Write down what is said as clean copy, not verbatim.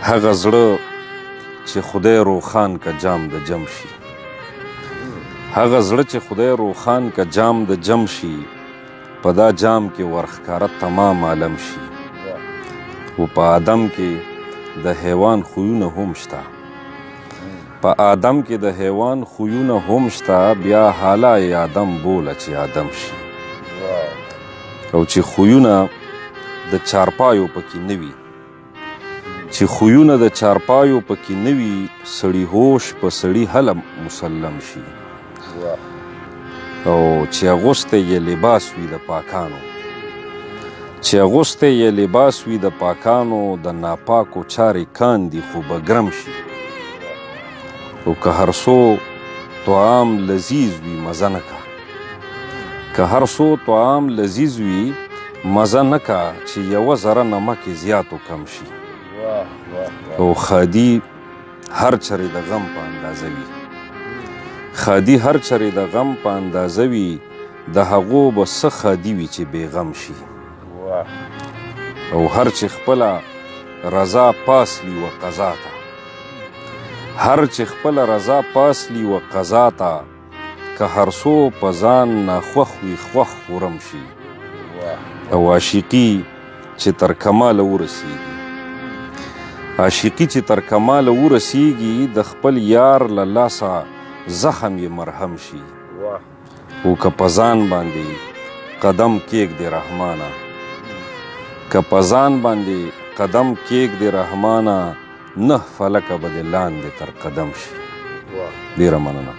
هغه زړه چې خدای روښان که جام د جم شي، هغه زړه چې خدای روښان که جام د جم شي، په دا جام کې ورښکاره تمام عالم شي. و په آدم کې د حیوان خویونه هم شته، په آدم کې د حیوان خویونه هم شته، بیا حالای آدم بوله چې آدم شي. او چې خویونه د چارپایو پکې نه وي، چې خویونه د چارپایو پکې نه وي، سړي هوش په سړي هله مسلم شي. او چې اغوستی یې لباس وي د پاکانو، چې اغوستی یې لباس وي د پاکانو، د ناپاکو چارې کاندي خو به ګرم شي. او که هر څو طعام لذیذ وي مزه نه که، که هر څو طعام لذیذ وي مزه نه که، چې یوه ذره نمک یې زیات و کم شي. او خادي هر چرې د غم په اندازه وي، خادي هر چرې د غم په اندازه وي، د هغو به څه خادي وي چې بېغم شي. او هر چې خپله رضا پاسلی و قضا ته، هر چې خپله رضا پاسلی و قضا ته، که هر څو په ځان ناخوښ وي خوښ خورم شي. او عاشقي چې تر کماله ورسیږي، عاشقي چې تر کماله ورسیږي، د خپل یار له لاسه زخم یې مرهم شي. او که په ځان باندې قدم کېږدې رحمانه، که په ځان باندې قدم کېږدې رحمانه، نه فلکه به دې لاندې تر قدم شي. ډېره مننه.